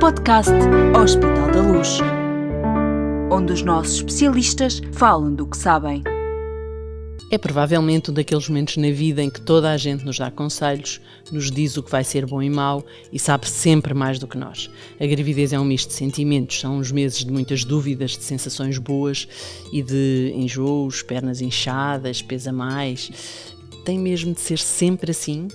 podcast Hospital da Luz, onde os nossos especialistas falam do que sabem. É provavelmente um daqueles momentos na vida em que toda a gente nos dá conselhos, nos diz o que vai ser bom e mau e sabe sempre mais do que nós. A gravidez é um misto de sentimentos, são uns meses de muitas dúvidas, de sensações boas e de enjoos, pernas inchadas, peso a mais. Tem mesmo de ser sempre assim?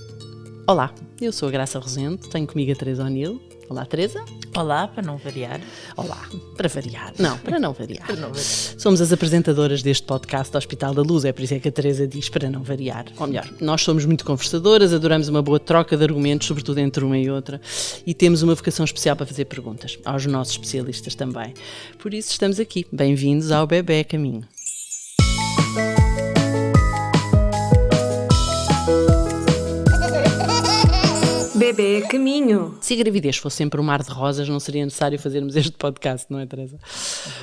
Olá, eu sou a Graça Rosendo, tenho comigo a Teresa O'Neill. Olá, Teresa. Olá, para não variar. Olá, para variar. Não, para não variar. Para não variar. Somos as apresentadoras deste podcast do Hospital da Luz, é por isso é que a Teresa diz para não variar. Ou melhor, nós somos muito conversadoras, adoramos uma boa troca de argumentos, sobretudo entre uma e outra, e temos uma vocação especial para fazer perguntas, aos nossos especialistas também. Por isso estamos aqui. Bem-vindos ao Bebé Caminho. Bebê Caminho. Se a gravidez fosse sempre um mar de rosas, não seria necessário fazermos este podcast, não é, Teresa?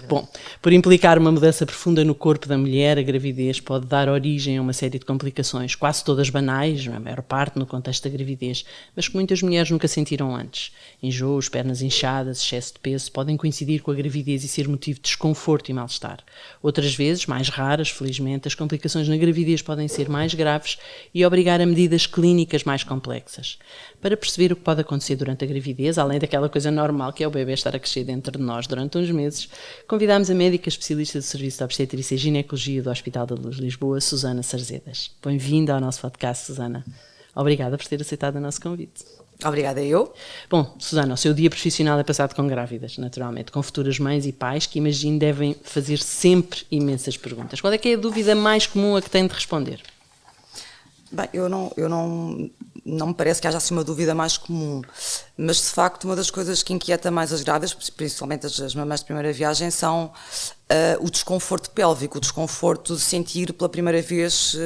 Bom, por implicar uma mudança profunda no corpo da mulher, a gravidez pode dar origem a uma série de complicações, quase todas banais, a maior parte no contexto da gravidez, mas que muitas mulheres nunca sentiram antes. Enjoos, pernas inchadas, excesso de peso podem coincidir com a gravidez e ser motivo de desconforto e mal-estar. Outras vezes, mais raras, felizmente, as complicações na gravidez podem ser mais graves e obrigar a medidas clínicas mais complexas. Para perceber o que pode acontecer durante a gravidez, além daquela coisa normal que é o bebê estar a crescer dentro de nós durante uns meses, convidámos a médica especialista do Serviço de Obstetrícia e Ginecologia do Hospital da Luz Lisboa, Susana Sarzedas. Bem-vinda ao nosso podcast, Susana. Obrigada por ter aceitado o nosso convite. Obrigada eu. Bom, Susana, o seu dia profissional é passado com grávidas, naturalmente, com futuras mães e pais que, imagino, devem fazer sempre imensas perguntas. Qual é que é a dúvida mais comum a que têm de responder? Bem, eu não me parece que haja assim uma dúvida mais comum, mas de facto uma das coisas que inquieta mais as grávidas, principalmente as mamães de primeira viagem, são o desconforto pélvico, o desconforto de sentir pela primeira vez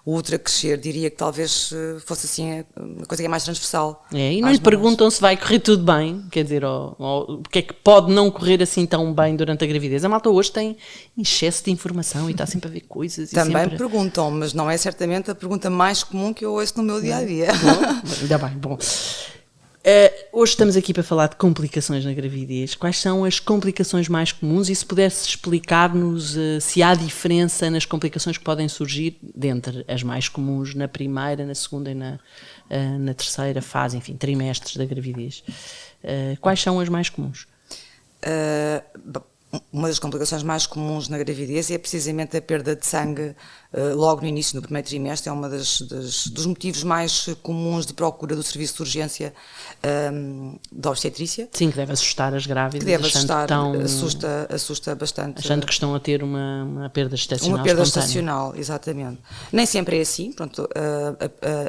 o útero a crescer. Diria que talvez fosse assim uma coisa que é mais transversal. E não lhe perguntam se vai correr tudo bem, quer dizer, ou o que é que pode não correr assim tão bem durante a gravidez. A malta hoje tem excesso de informação e está sempre a ver coisas. Também sempre... perguntam, mas não é certamente a pergunta mais comum que eu ouço no meu dia-a-dia. Ainda bem, bom. Hoje estamos aqui para falar de complicações na gravidez. Quais são as complicações mais comuns e se pudesse explicar-nos se há diferença nas complicações que podem surgir dentre as mais comuns na primeira, na segunda e na terceira fase, enfim, trimestres da gravidez. Quais são as mais comuns? Uma das complicações mais comuns na gravidez é precisamente a perda de sangue logo no início, no primeiro trimestre. É um dos motivos mais comuns de procura do serviço de urgência da obstetrícia. Sim, que deve assustar as grávidas. Que deve assustar, assusta bastante. Achando que estão a ter uma perda gestacional. Uma perda espontânea. gestacional, exatamente. Nem sempre é assim. Pronto,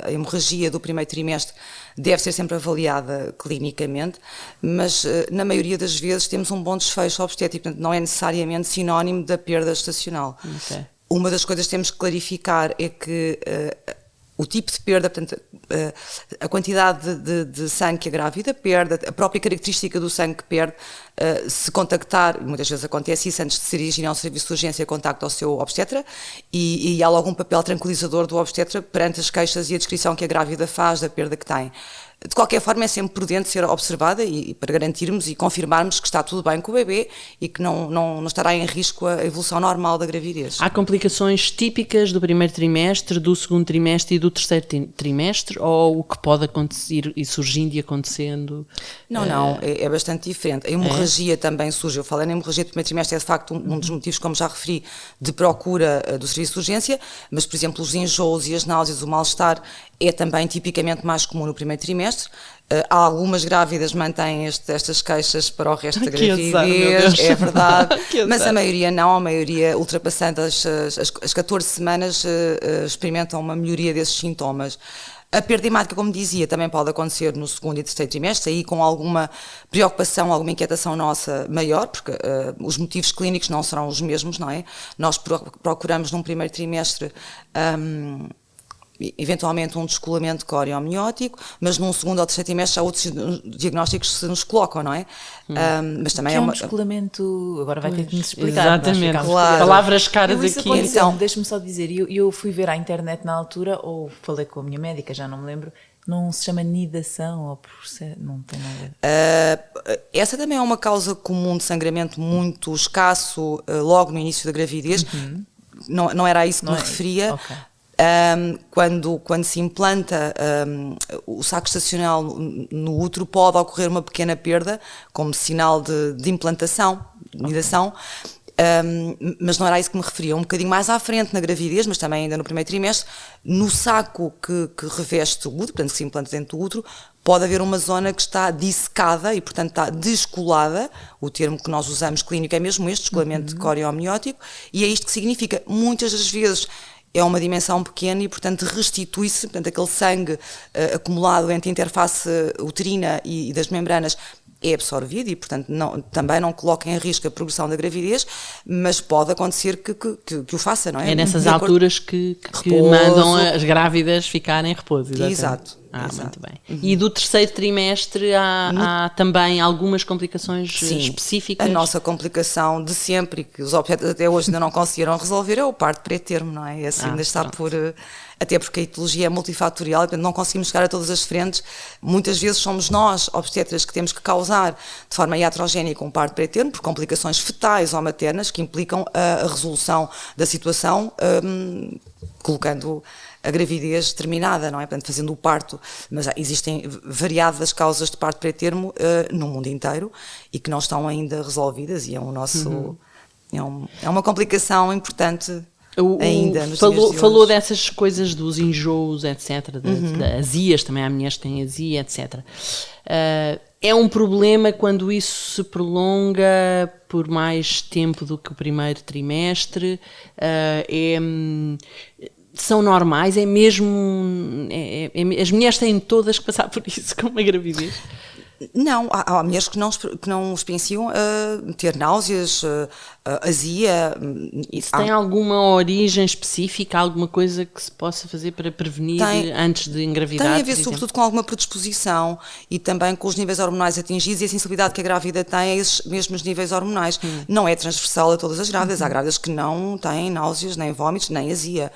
a hemorragia do primeiro trimestre deve ser sempre avaliada clinicamente, mas na maioria das vezes temos um bom desfecho obstétrico, portanto não é necessariamente sinónimo da perda gestacional. Okay. Uma das coisas que temos que clarificar é que o tipo de perda, portanto, a quantidade de sangue que a grávida perde, a própria característica do sangue que perde, se contactar, muitas vezes acontece isso, antes de se dirigir ao serviço de urgência, contacta o seu obstetra e há logo um papel tranquilizador do obstetra perante as queixas e a descrição que a grávida faz da perda que tem. De qualquer forma, é sempre prudente ser observada e para garantirmos e confirmarmos que está tudo bem com o bebê e que não estará em risco a evolução normal da gravidez. Há complicações típicas do primeiro trimestre, do segundo trimestre e do terceiro trimestre, ou o que pode acontecer e surgindo e acontecendo? Não, é bastante diferente. A hemorragia também surge. Eu falei na hemorragia do primeiro trimestre, é de facto um dos motivos, como já referi, de procura do serviço de urgência, mas, por exemplo, os enjoos e as náuseas, o mal-estar, é também tipicamente mais comum no primeiro trimestre. Algumas grávidas mantêm estas queixas para o resto da gravidez, é verdade, mas a maioria não, a maioria ultrapassando as 14 semanas experimentam uma melhoria desses sintomas. A perda hemática, como dizia, também pode acontecer no segundo e terceiro trimestre, aí com alguma preocupação, alguma inquietação nossa maior, porque os motivos clínicos não serão os mesmos, não é? Nós procuramos num primeiro trimestre eventualmente um descolamento coreo-amniótico, mas num segundo ou terceiro trimestre há outros diagnósticos que se nos colocam, não é? Mas também Que é um descolamento, agora vai ter que nos explicar. Exatamente, claro. Palavras caras Isso aqui. aconteceu, Então- deixa-me só dizer, eu fui ver à internet na altura, ou falei com a minha médica, já não me lembro, não se chama nidação, ou processo, não tem nada. Essa também é uma causa comum de sangramento muito escasso logo no início da gravidez. Não era a isso que me referia. Ok. Quando se implanta o saco estacional no útero, pode ocorrer uma pequena perda como sinal de implantação, de nidação. Mas não era isso que me referia. Um bocadinho mais à frente na gravidez, mas também ainda no primeiro trimestre, no saco que reveste o útero, portanto que se implanta dentro do útero, pode haver uma zona que está dissecada e, portanto, está descolada. O termo que nós usamos clínico é mesmo este, descolamento coreo-amniótico, e é isto que significa. Muitas das vezes é uma dimensão pequena e, portanto, restitui-se, portanto, aquele sangue acumulado entre a interface uterina e das membranas é absorvido e, portanto, também não coloca em risco a progressão da gravidez, mas pode acontecer que o faça, não é? É nessas De acordo- alturas que Repouso. mandam as grávidas ficarem em repouso. Exatamente. Exato. Muito bem. E do terceiro trimestre há também algumas complicações específicas? A nossa complicação de sempre, e que os obstetras até hoje ainda não conseguiram resolver, é o parto pré-termo, não é? Esse ainda está por... Até porque a etologia é multifatorial, portanto não conseguimos chegar a todas as frentes. Muitas vezes somos nós, obstetras, que temos que causar de forma iatrogénica um parto pré-termo, por complicações fetais ou maternas que implicam a resolução da situação, colocando a gravidez terminada, não é? Portanto, fazendo o parto. Mas existem variadas causas de parto pré-termo no mundo inteiro e que não estão ainda resolvidas, e é o nosso... É uma complicação importante ainda nos dias de hoje. Falou dessas coisas dos enjoos, etc., das azias, também há mulheres que têm azia, etc. É um problema quando isso se prolonga por mais tempo do que o primeiro trimestre? São normais? É mesmo... as mulheres têm todas que passar por isso com uma gravidez? Não, há mulheres que não experienciam ter náuseas, azia. Isso tem alguma origem específica, alguma coisa que se possa fazer para prevenir antes de engravidar? Tem a ver sobretudo com alguma predisposição e também com os níveis hormonais atingidos e a sensibilidade que a grávida tem a esses mesmos níveis hormonais. Não é transversal a todas as grávidas. Há grávidas que não têm náuseas, nem vómitos, nem azia.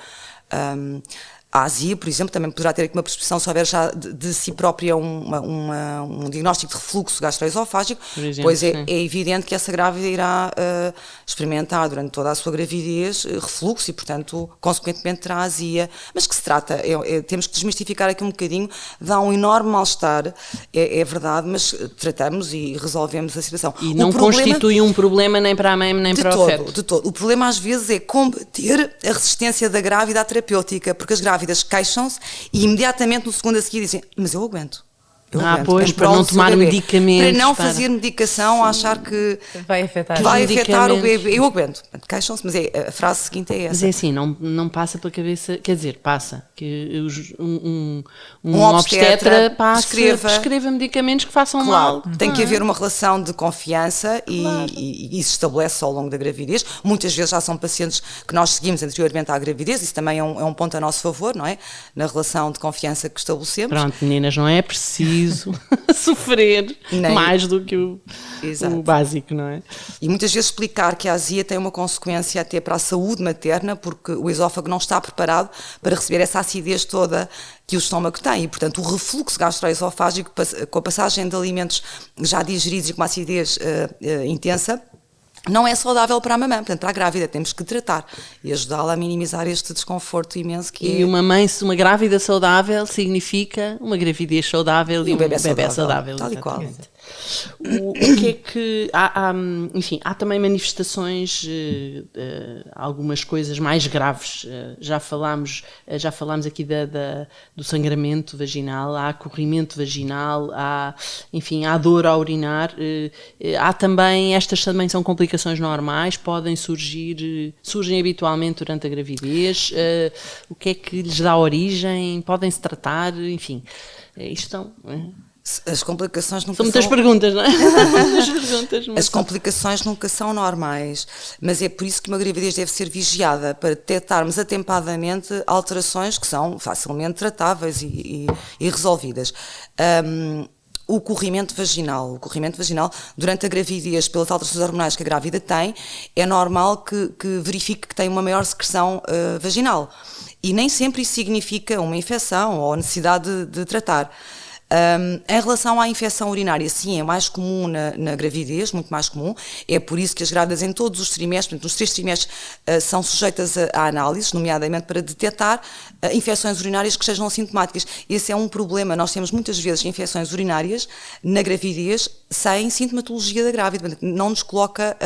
A azia, por exemplo, também poderá ter aqui uma predisposição se houver já de si própria um diagnóstico de refluxo gastroesofágico, pois é evidente que essa grávida irá experimentar durante toda a sua gravidez refluxo e, portanto, consequentemente terá azia, mas que se trata, temos que desmistificar aqui um bocadinho, dá um enorme mal-estar, é verdade, mas tratamos e resolvemos a situação. E não constitui um problema nem para a mãe nem para o feto. De todo. O problema às vezes é combater a resistência da grávida à terapêutica, porque as grávidas queixam-se e imediatamente no segundo a seguir dizem, mas eu aguento. Pois, para não tomar medicamentos. Para não fazer medicação, achar que vai afetar o bebê. Eu aguento. Queixam-se, mas a frase seguinte é essa. Mas é assim, não passa pela cabeça, quer dizer, passa, que um obstetra prescreva medicamentos que façam mal. Tem que haver uma relação de confiança e isso estabelece ao longo da gravidez. Muitas vezes já são pacientes que nós seguimos anteriormente à gravidez, isso também é um ponto a nosso favor, não é? Na relação de confiança que estabelecemos. Pronto, meninas, não é preciso sofrer mais do que o básico, não é? E muitas vezes explicar que a azia tem uma consequência até para a saúde materna, porque o esófago não está preparado para receber essa acidez toda que o estômago tem, e portanto o refluxo gastroesofágico com a passagem de alimentos já digeridos e com uma acidez intensa, não é saudável para a mamã, portanto para a grávida temos que tratar e ajudá-la a minimizar este desconforto imenso que e uma grávida saudável significa uma gravidez saudável e um bebê saudável. Tal e qual. O que é que enfim, há também manifestações, algumas coisas mais graves. Já falámos aqui do sangramento vaginal, há corrimento vaginal, há dor a urinar. Há também, estas também são complicações normais, surgem habitualmente durante a gravidez. O que é que lhes dá origem? Podem-se tratar? Enfim, isto são... As complicações nunca São muitas são... perguntas, não é? Muitas perguntas, mas As complicações nunca são normais, mas é por isso que uma gravidez deve ser vigiada, para detectarmos atempadamente alterações que são facilmente tratáveis e resolvidas. O corrimento vaginal. Durante a gravidez, pelas alterações hormonais que a grávida tem, é normal que verifique que tem uma maior secreção vaginal. E nem sempre isso significa uma infecção ou a necessidade de tratar. Em relação à infecção urinária, sim, é mais comum na gravidez, muito mais comum. É por isso que as grávidas em todos os trimestres, nos 3 trimestres, são sujeitas a análises, nomeadamente para detectar infecções urinárias que sejam assintomáticas. Esse é um problema. Nós temos muitas vezes infecções urinárias na gravidez sem sintomatologia da grávida. Não nos coloca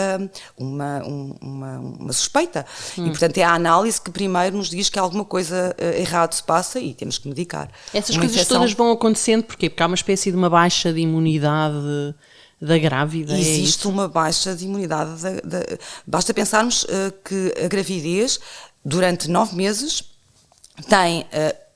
uma suspeita. E, portanto, é a análise que primeiro nos diz que alguma coisa errado se passa e temos que medicar. Essas coisas todas vão acontecendo, porquê? Porque há uma espécie de uma baixa de imunidade da grávida. Existe uma baixa de imunidade. Basta pensarmos que a gravidez, durante 9 meses, tem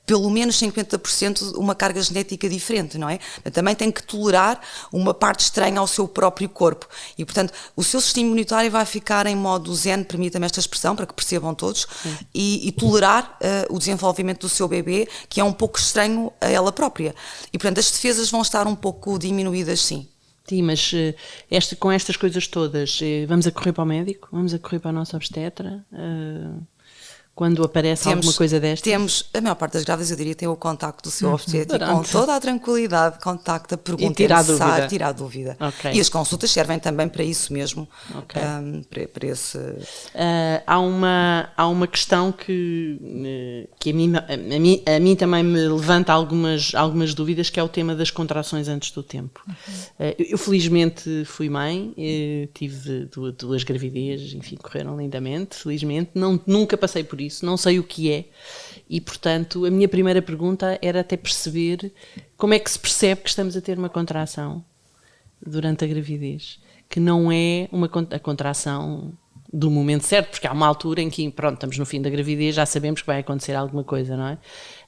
pelo menos 50% uma carga genética diferente, não é? Também tem que tolerar uma parte estranha ao seu próprio corpo. E, portanto, o seu sistema imunitário vai ficar em modo zen, permita-me esta expressão, para que percebam todos, e tolerar o desenvolvimento do seu bebê, que é um pouco estranho a ela própria. E, portanto, as defesas vão estar um pouco diminuídas, sim. Sim, mas com estas coisas todas, vamos a correr para o médico? Vamos a correr para a nossa obstetra? Quando aparece alguma coisa destas? A maior parte das grávidas, eu diria, tem o contacto do seu obstétrico com toda a tranquilidade, contacta, pergunta, tira a dúvida. Okay. E as consultas servem também para isso mesmo. Okay. Para esse... Há uma questão que a mim também me levanta algumas dúvidas, que é o tema das contrações antes do tempo. Eu felizmente fui mãe, tive 2 gravidezes, enfim, correram lindamente, felizmente. Nunca passei por isso. Não sei o que é, e portanto a minha primeira pergunta era até perceber como é que se percebe que estamos a ter uma contração durante a gravidez, que não é a contração do momento certo, porque há uma altura em que, pronto, estamos no fim da gravidez, já sabemos que vai acontecer alguma coisa, não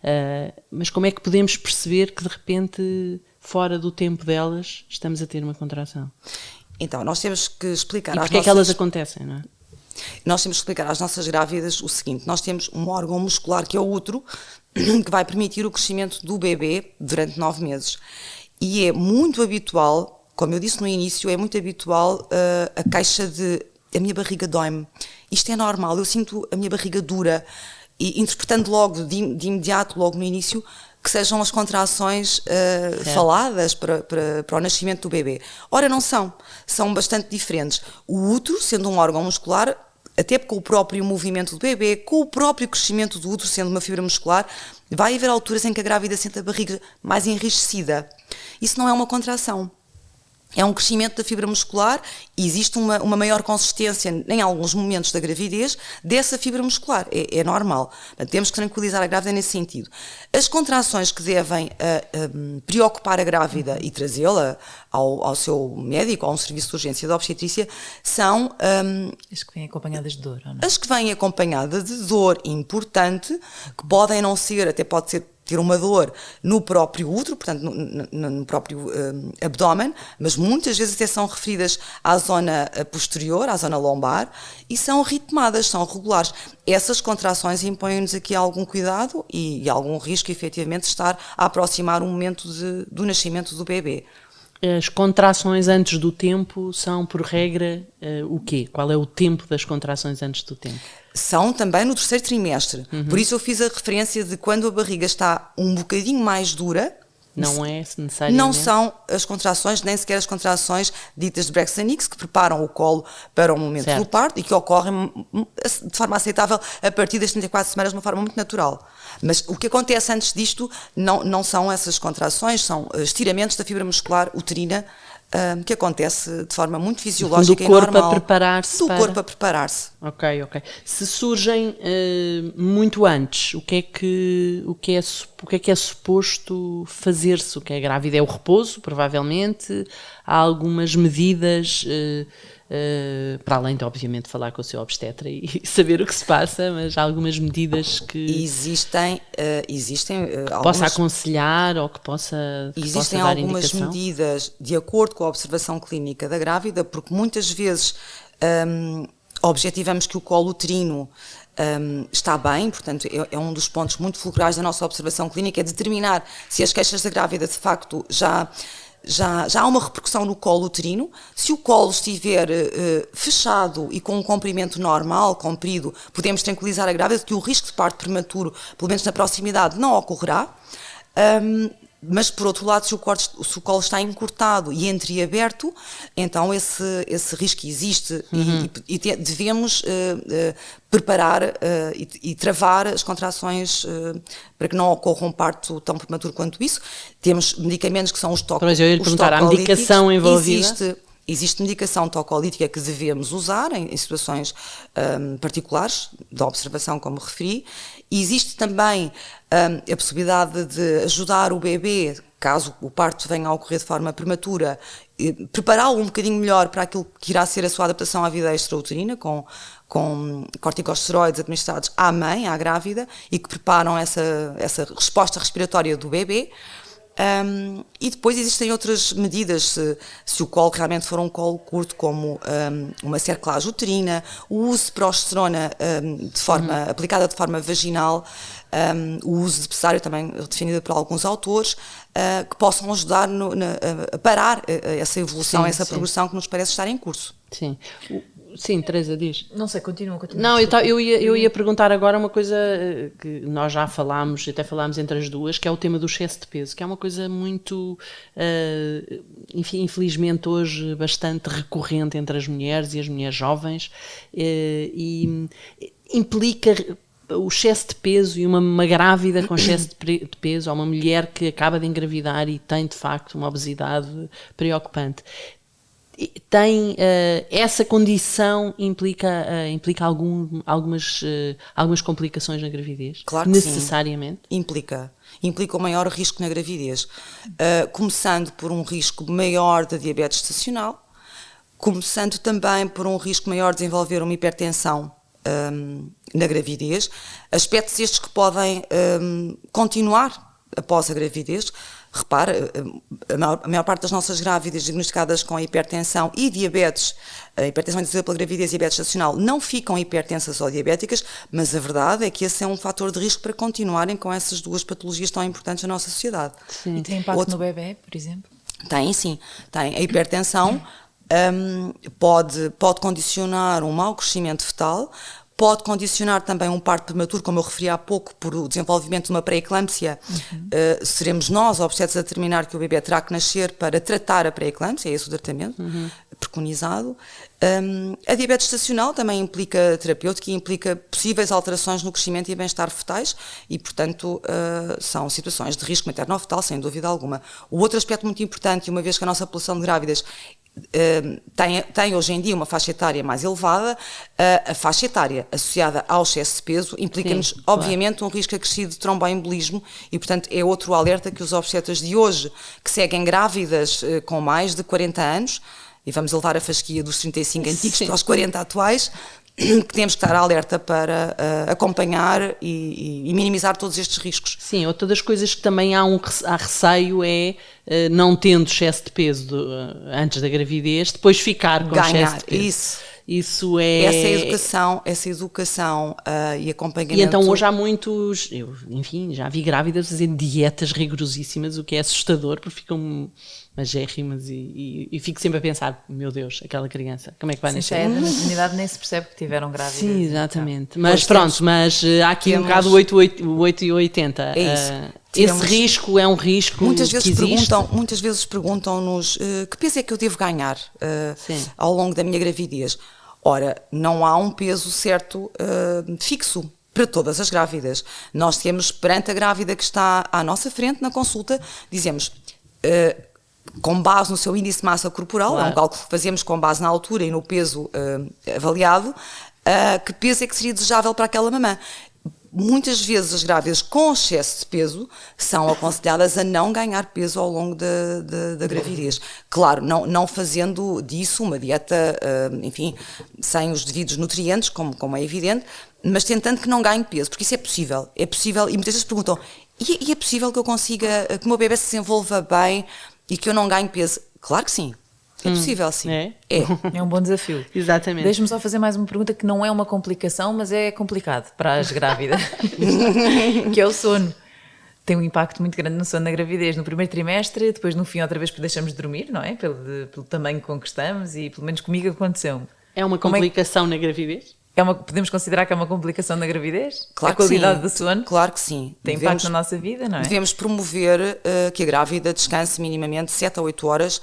é? Mas como é que podemos perceber que de repente, fora do tempo delas, estamos a ter uma contração? Então, nós temos que explicar... E porque é que elas acontecem, não é? Nós temos que explicar às nossas grávidas o seguinte: nós temos um órgão muscular que é o útero, que vai permitir o crescimento do bebê durante 9 meses. E é muito habitual, como eu disse no início, é muito habitual a queixa de a minha barriga dói-me. Isto é normal, eu sinto a minha barriga dura. E interpretando logo, de imediato, logo no início, que sejam as contrações faladas para o nascimento do bebê. Ora, não são. São bastante diferentes. O útero, sendo um órgão muscular, até com o próprio movimento do bebê, com o próprio crescimento do útero, sendo uma fibra muscular, vai haver alturas em que a grávida sente a barriga mais enrijecida. Isso não é uma contração. É um crescimento da fibra muscular e existe uma maior consistência em alguns momentos da gravidez dessa fibra muscular. É normal. Temos que tranquilizar a grávida nesse sentido. As contrações que devem preocupar a grávida e trazê-la ao seu médico, a um serviço de urgência da obstetrícia, são... as que vêm acompanhadas de dor, ou não? As que vêm acompanhadas de dor importante, que podem não ser, até pode ser ter uma dor no próprio útero, portanto no próprio abdômen, mas muitas vezes até são referidas à zona posterior, à zona lombar, e são ritmadas, são regulares. Essas contrações impõem-nos aqui algum cuidado e algum risco, efetivamente, de estar a aproximar o momento do nascimento do bebê. As contrações antes do tempo são, por regra, o quê? Qual é o tempo das contrações antes do tempo? São também no 3º trimestre. Por isso eu fiz a referência de quando a barriga está um bocadinho mais dura. Não é necessariamente. Não são as contrações, nem sequer as contrações ditas de Braxton-Hicks, que preparam o colo para o momento do parto e que ocorrem de forma aceitável a partir das 34 semanas de uma forma muito natural. Mas o que acontece antes disto não são essas contrações, são estiramentos da fibra muscular uterina, que acontece de forma muito fisiológica e normal. Do corpo a preparar-se. Do corpo a preparar-se. Ok. Se surgem muito antes, o que é o que é suposto fazer-se? O que é grávida é o repouso, provavelmente. Há algumas medidas, para além de, obviamente, falar com o seu obstetra e saber o que se passa, mas há algumas medidas que existem possa aconselhar ou que possa existem dar algumas indicação? medidas de acordo com a observação clínica da grávida, porque muitas vezes objetivamos que o colo uterino está bem, portanto é um dos pontos muito fulcrais da nossa observação clínica, é determinar se as queixas da grávida de facto já há uma repercussão no colo uterino. Se o colo estiver fechado e com um comprimento normal, comprido, podemos tranquilizar a grávida que o risco de parto prematuro, pelo menos na proximidade, não ocorrerá. Mas, por outro lado, se o colo está encurtado e entreaberto, então esse risco existe e devemos preparar e travar as contrações para que não ocorra um parto tão prematuro quanto isso. Temos medicamentos que são os Mas eu ia lhe perguntar, há medicação envolvida? Existe medicação tocolítica que devemos usar em situações particulares da observação, como referi, e existe também a possibilidade de ajudar o bebê, caso o parto venha a ocorrer de forma prematura, prepará-lo um bocadinho melhor para aquilo que irá ser a sua adaptação à vida extrauterina, com corticosteroides administrados à mãe, à grávida, e que preparam essa resposta respiratória do bebê. E depois existem outras medidas, se o colo realmente for um colo curto, como uma cerclagem uterina, o uso de progesterona aplicada de forma vaginal, o uso de pessário, também definido por alguns autores, que possam ajudar a parar essa evolução, essa progressão que nos parece estar em curso. Sim, Teresa, diz. Não sei, continua. Não, eu ia perguntar agora uma coisa que nós já falámos, até falámos entre as duas, que é o tema do excesso de peso, que é uma coisa muito, enfim, infelizmente hoje bastante recorrente entre as mulheres e as mulheres jovens, e implica o excesso de peso, e uma grávida com excesso de peso, ou uma mulher que acaba de engravidar e tem de facto uma obesidade preocupante. Essa condição implica algumas complicações na gravidez? Claro que necessariamente? Sim. Implica um maior risco na gravidez, começando por um risco maior de diabetes gestacional, começando também por um risco maior de desenvolver uma hipertensão na gravidez, aspectos estes que podem continuar após a gravidez. Repara, a maior parte das nossas grávidas diagnosticadas com hipertensão e diabetes, a hipertensão induzida pela gravidez e diabetes gestacional, não ficam hipertensas ou diabéticas, mas a verdade é que esse é um fator de risco para continuarem com essas duas patologias tão importantes na nossa sociedade. Sim. E tem impacto no bebê, por exemplo? Tem, sim. Tem. A hipertensão pode condicionar um mau crescimento fetal, pode condicionar também um parto prematuro, como eu referi há pouco, por o desenvolvimento de uma pré-eclâmpsia. Seremos nós, obstetras, a determinar que o bebê terá que nascer para tratar a pré-eclâmpsia, é esse o tratamento preconizado. A diabetes gestacional também implica terapêutica e implica possíveis alterações no crescimento e bem-estar fetais e, portanto, são situações de risco materno-fetal, sem dúvida alguma. O outro aspecto muito importante, uma vez que a nossa população de grávidas tem hoje em dia uma faixa etária mais elevada, a faixa etária associada ao excesso de peso implica-nos, obviamente, um risco acrescido de tromboembolismo e, portanto, é outro alerta que os obstetras de hoje, que seguem grávidas com mais de 40 anos, e vamos levar a fasquia dos 35 antigos para os 40 atuais, que temos que estar alerta para acompanhar e minimizar todos estes riscos. Sim, outra das coisas que também há receio é, não tendo excesso de peso antes da gravidez, depois ficar com excesso de peso. Isso é... Essa educação e acompanhamento... E então hoje há muitos... Eu, enfim, já vi grávidas fazendo dietas rigorosíssimas, o que é assustador, porque ficam magérrimas e fico sempre a pensar, meu Deus, aquela criança, como é que vai nascer? Sim, da maternidade nem se percebe que tiveram grávidas. Sim, exatamente. Mas pronto, há aqui um bocado o 8 e 80. É isso. Esse risco é um risco muitas vezes perguntam-nos que peso é que eu devo ganhar ao longo da minha gravidez. Ora, não há um peso certo fixo para todas as grávidas. Nós temos, perante a grávida que está à nossa frente na consulta, dizemos, com base no seu índice de massa corporal, é um cálculo que fazemos com base na altura e no peso avaliado, que peso é que seria desejável para aquela mamã. muitas vezes as grávidas com excesso de peso são aconselhadas a não ganhar peso ao longo da gravidez. Claro, não fazendo disso uma dieta, enfim, sem os devidos nutrientes, como é evidente, mas tentando que não ganhe peso, porque isso é possível, e muitas vezes perguntam, e é possível que eu consiga, que o meu bebê se desenvolva bem e que eu não ganhe peso? Claro que sim. É possível, sim. É? É um bom desafio. Exatamente. Deixa-me só fazer mais uma pergunta que não é uma complicação, mas é complicado para as grávidas, que é o sono. Tem um impacto muito grande no sono na gravidez, no primeiro trimestre, depois no fim outra vez deixamos de dormir, não é? Pelo tamanho que conquistamos e pelo menos comigo aconteceu-me. É uma complicação na gravidez? Podemos considerar que é uma complicação da gravidez? Claro a qualidade que sim. do sono? Claro que sim. Tem impacto na nossa vida, não é? Devemos promover que a grávida descanse minimamente 7 a 8 horas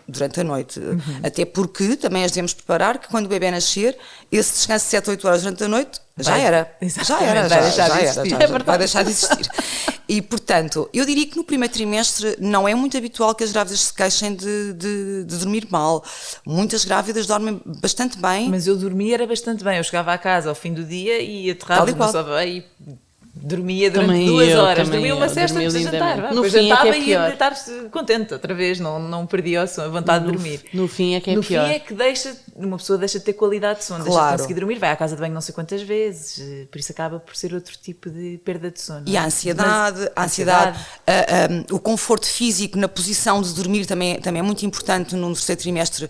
durante a noite. Até porque também as devemos preparar que quando o bebê nascer, esse descanso de 7 a 8 horas durante a noite já era. Vai deixar de existir. E, portanto, eu diria que no primeiro trimestre não é muito habitual que as grávidas se queixem de dormir mal. Muitas grávidas dormem bastante bem. Mas eu dormia era bastante bem. Eu chegava a casa ao fim do dia e aterrava no sofá e dormia durante Também 2 eu, horas. também Dormia uma eu, cesta dormia antes de lindamente. jantar. No Depois fim é que jantava é e ia pior. deitar-se contente outra vez. Não perdia a vontade de dormir. No fim é que é no pior. fim é que uma pessoa deixa de ter qualidade de sono, deixa de conseguir dormir, vai à casa de banho não sei quantas vezes, por isso acaba por ser outro tipo de perda de sono. E a ansiedade, o conforto físico na posição de dormir também é muito importante no terceiro trimestre,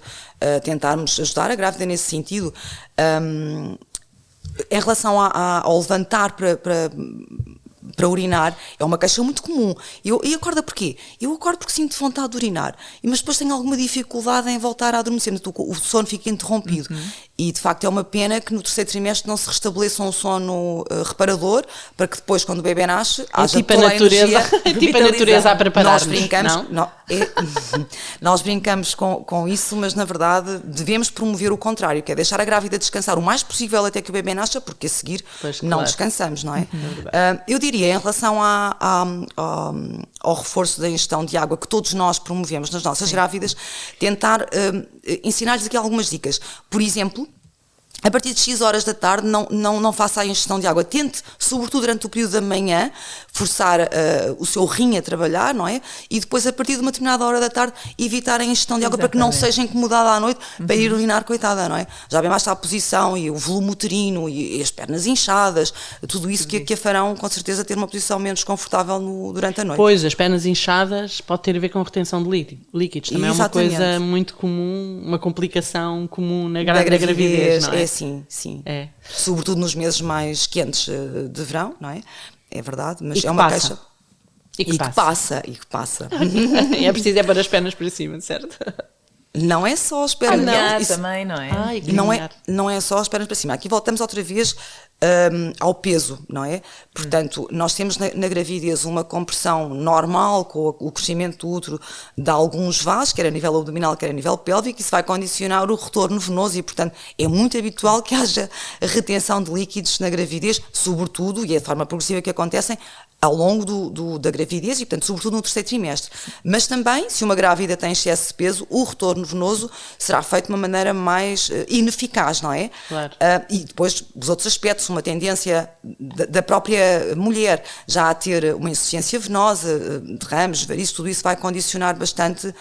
tentarmos ajudar a grávida nesse sentido. Em relação ao levantar para urinar, é uma queixa muito comum. E acorda porquê? Eu acordo porque sinto vontade de urinar, mas depois tenho alguma dificuldade em voltar a adormecer, o sono fica interrompido. E de facto é uma pena que no terceiro trimestre não se restabeleça um sono reparador, para que depois, quando o bebê nasce, haja tipo a toda natureza, energia. tipo a natureza a preparar-nos. Nós brincamos com isso, mas na verdade devemos promover o contrário, que é deixar a grávida descansar o mais possível até que o bebê nasça, porque a seguir não descansamos, não é? Eu diria, em relação ao reforço da ingestão de água que todos nós promovemos nas nossas grávidas, tentar ensinar-lhes aqui algumas dicas. Por exemplo, a partir de X horas da tarde não faça a ingestão de água. Tente, sobretudo durante o período da manhã, forçar o seu rim a trabalhar, não é? E depois, a partir de uma determinada hora da tarde, evitar a ingestão de água para que não seja incomodada à noite para ir urinar, coitada, não é? Já bem mais está a posição e o volume uterino e as pernas inchadas, tudo isso que a farão, com certeza, ter uma posição menos confortável durante a noite. Pois, as pernas inchadas pode ter a ver com retenção de líquidos. Também Exatamente. É uma coisa muito comum, uma complicação comum na gravidez, não é? Sim. É. Sobretudo nos meses mais quentes de verão, não é? É verdade, mas E que é uma passa. queixa. E que passa. É preciso pôr as pernas para cima, certo? Não é só as pernas. Caminhar também, não é? Ai, Não é só as pernas para cima. Aqui voltamos outra vez ao peso, não é? Portanto, nós temos na gravidez uma compressão normal com o crescimento do útero de alguns vasos, quer a nível abdominal, quer a nível pélvico, isso vai condicionar o retorno venoso e, portanto, é muito habitual que haja retenção de líquidos na gravidez, sobretudo, e é de forma progressiva que acontecem, ao longo da gravidez e, portanto, sobretudo no terceiro trimestre. Mas também, se uma grávida tem excesso de peso, o retorno venoso será feito de uma maneira mais ineficaz, não é? Claro. E depois, os outros aspectos, uma tendência da própria mulher já a ter uma insuficiência venosa, derrames, varizes, tudo isso vai condicionar bastante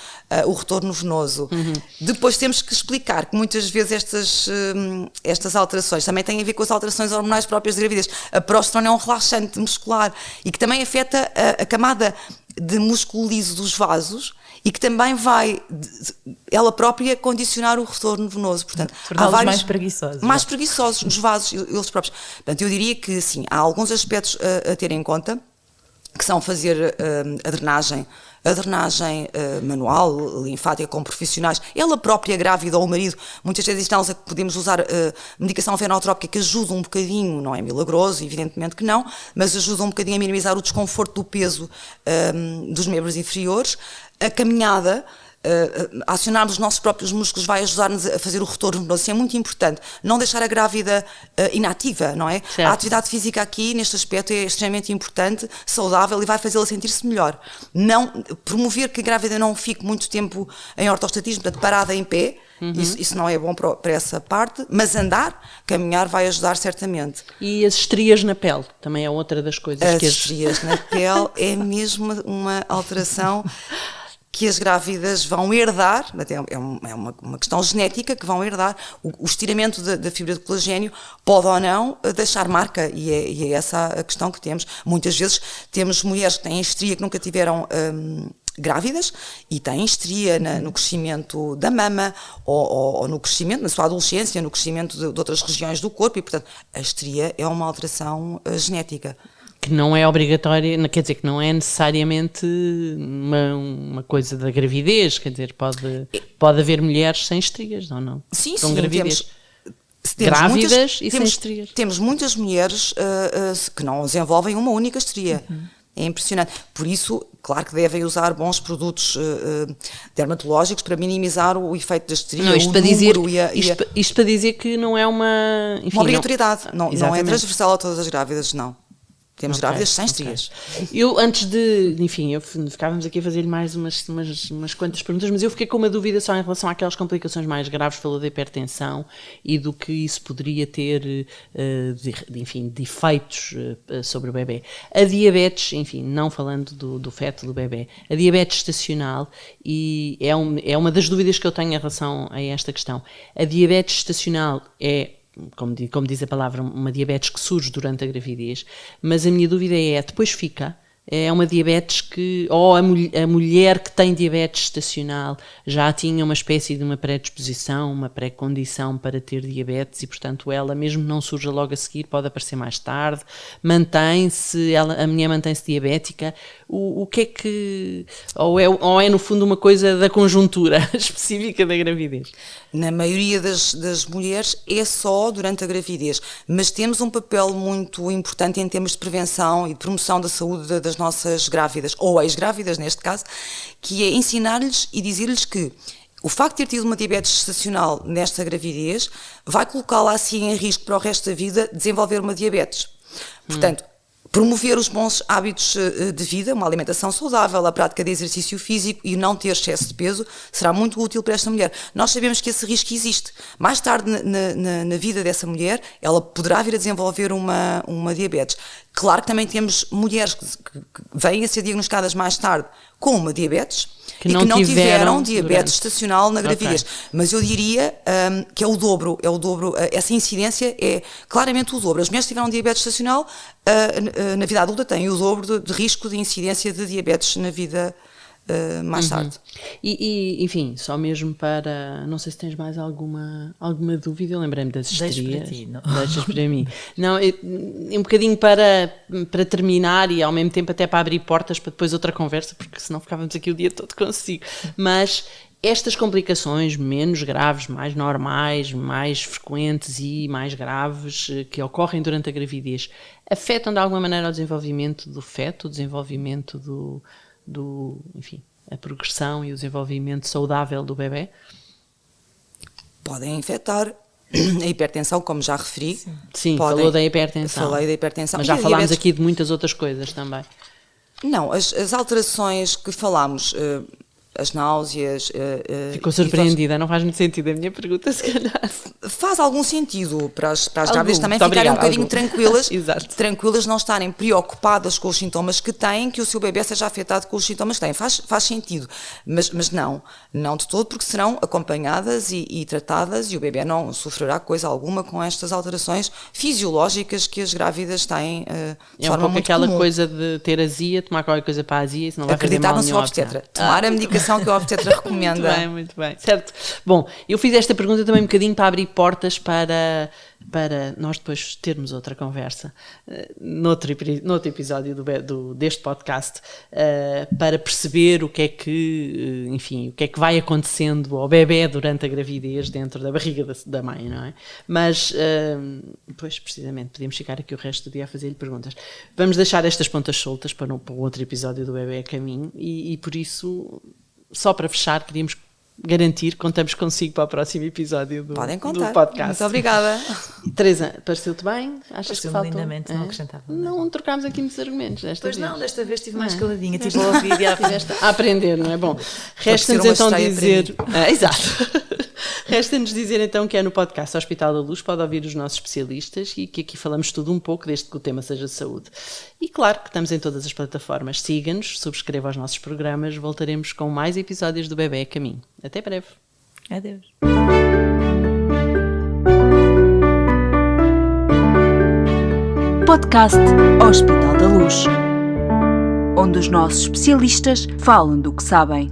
o retorno venoso. Depois temos que explicar que muitas vezes estas alterações também têm a ver com as alterações hormonais próprias da gravidez. A progesterona é um relaxante muscular e que também afeta a camada de músculo liso dos vasos e que também vai, ela própria, condicionar o retorno venoso. Portanto, torná-los há vários mais preguiçosos. Mais preguiçosos, os vasos, eles próprios. Portanto, eu diria que, sim, há alguns aspectos a ter em conta, que são fazer a drenagem manual, linfática, com profissionais. Ela própria, grávida ou o marido, muitas vezes instalam-se que podemos usar medicação venotrópica que ajuda um bocadinho, não é milagroso, evidentemente que não, mas ajuda um bocadinho a minimizar o desconforto do peso dos membros inferiores. A caminhada acionarmos os nossos próprios músculos vai ajudar-nos a fazer o retorno nervoso. Isso é muito importante. Não deixar a grávida inativa, não é? Certo. A atividade física aqui, neste aspecto, é extremamente importante, saudável e vai fazê-la sentir-se melhor. Não, promover que a grávida não fique muito tempo em ortostatismo, portanto, parada em pé, isso não é bom para essa parte, mas andar, caminhar vai ajudar certamente. E as estrias na pele, também é outra das coisas As que estrias na pele é mesmo uma alteração que as grávidas vão herdar, é uma questão genética que vão herdar. O estiramento da fibra de colagênio pode ou não deixar marca, e é essa a questão que temos. Muitas vezes temos mulheres que têm estria que nunca tiveram grávidas e têm estria no crescimento da mama ou no crescimento, na sua adolescência, no crescimento de outras regiões do corpo, e portanto a estria é uma alteração genética. que não é obrigatória, quer dizer, que não é necessariamente uma coisa da gravidez, quer dizer, pode haver mulheres sem estrias, ou não? Sim, com sim, gravidez. Temos Grávidas e sem estrias. Temos muitas mulheres que não desenvolvem uma única estria. É impressionante. Por isso, claro que devem usar bons produtos dermatológicos para minimizar o efeito da estria, Não, isto, o para dizer, número isto para dizer que não é uma... Enfim, uma obrigatoriedade. Não é Exatamente. transversal a todas as grávidas, não. Temos grávidas sem estrias. Eu, antes de... Enfim, ficávamos aqui a fazer-lhe mais umas quantas perguntas, mas eu fiquei com uma dúvida só em relação àquelas complicações mais graves, falou da hipertensão e do que isso poderia ter, enfim, de efeitos sobre o bebê. A diabetes, enfim, não falando do feto do bebê, a diabetes estacional, e é uma das dúvidas que eu tenho em relação a esta questão. A diabetes estacional é, como diz a palavra, uma diabetes que surge durante a gravidez, mas a minha dúvida depois é uma diabetes que, ou a mulher que tem diabetes estacional já tinha uma espécie de uma predisposição, uma pré-condição para ter diabetes e, portanto, ela mesmo não surge logo a seguir, pode aparecer mais tarde, a mulher mantém-se diabética, o que é que... Ou é no fundo uma coisa da conjuntura específica da gravidez? Na maioria das mulheres é só durante a gravidez, mas temos um papel muito importante em termos de prevenção e de promoção da saúde das nossas grávidas, ou ex-grávidas neste caso, que é ensinar-lhes e dizer-lhes que o facto de ter tido uma diabetes gestacional nesta gravidez vai colocá-la assim em risco para o resto da vida de desenvolver uma diabetes. Portanto, promover os bons hábitos de vida, uma alimentação saudável, a prática de exercício físico e não ter excesso de peso será muito útil para esta mulher. Nós sabemos que esse risco existe. Mais tarde na vida dessa mulher, ela poderá vir a desenvolver uma diabetes. Claro que também temos mulheres que vêm a ser diagnosticadas mais tarde com uma diabetes que e não que não tiveram durante. diabetes estacional na gravidez. Okay. Mas eu diria que é o dobro, essa incidência é claramente o dobro. As mulheres que tiveram diabetes estacional na vida adulta têm o dobro de risco de incidência de diabetes na vida mais tarde. E, enfim, só mesmo para... Não sei se tens mais alguma dúvida, eu lembrei-me das estrias. Deixo para ti, não? Deixas para mim. Não, um bocadinho para terminar e ao mesmo tempo até para abrir portas para depois outra conversa, porque senão ficávamos aqui o dia todo consigo. Mas estas complicações menos graves, mais normais, mais frequentes e mais graves que ocorrem durante a gravidez, afetam de alguma maneira o desenvolvimento do feto, o desenvolvimento enfim, a progressão e o desenvolvimento saudável do bebê? Podem afetar a hipertensão, como já referi. Sim, falou da hipertensão. Falei da hipertensão. Mas já falámos aqui de muitas outras coisas também. Não, as alterações que falámos, as náuseas... Ficou surpreendida, não faz muito sentido a minha pergunta, se calhar. Faz algum sentido para as grávidas também ficarem um bocadinho tranquilas, tranquilas, não estarem preocupadas com os sintomas que têm, que o seu bebê seja afetado com os sintomas que têm. Faz sentido, mas não de todo, porque serão acompanhadas e tratadas e o bebê não sofrerá coisa alguma com estas alterações fisiológicas que as grávidas têm de forma muito aquela comum. coisa de ter azia, tomar qualquer coisa para a azia, isso não vai Acreditar fazer no mal seu nenhum. obstetra, tomar a medicação que o obstetra recomenda. Muito bem, certo. Bom, eu fiz esta pergunta também um bocadinho para abrir portas para nós depois termos outra conversa noutro episódio deste podcast, para perceber o que é que, enfim, o que é que vai acontecendo ao bebê durante a gravidez dentro da barriga da mãe, não é? Mas, pois, precisamente, podíamos ficar aqui o resto do dia a fazer-lhe perguntas. Vamos deixar estas pontas soltas para um outro episódio do Bebê a Caminho e por isso... só para fechar, queríamos garantir, contamos consigo para o próximo episódio do podcast. Muito obrigada. Teresa, pareceu-te bem? Achas que Pareceu-me faltou? lindamente, não acrescentava nada. Não trocámos aqui muitos argumentos desta Pois vez. não, desta vez estive mais caladinha, estive a ouvir e a Estiveste a aprender, não é? Bom, resta-nos uma então estreia dizer... exato. Resta-nos dizer então que é no podcast Hospital da Luz, pode ouvir os nossos especialistas e que aqui falamos tudo um pouco, desde que o tema seja saúde. E claro que estamos em todas as plataformas. Siga-nos, subscreva os nossos programas, voltaremos com mais episódios do Bebé a Caminho. Até breve. Adeus. Podcast Hospital da Luz, onde os nossos especialistas falam do que sabem.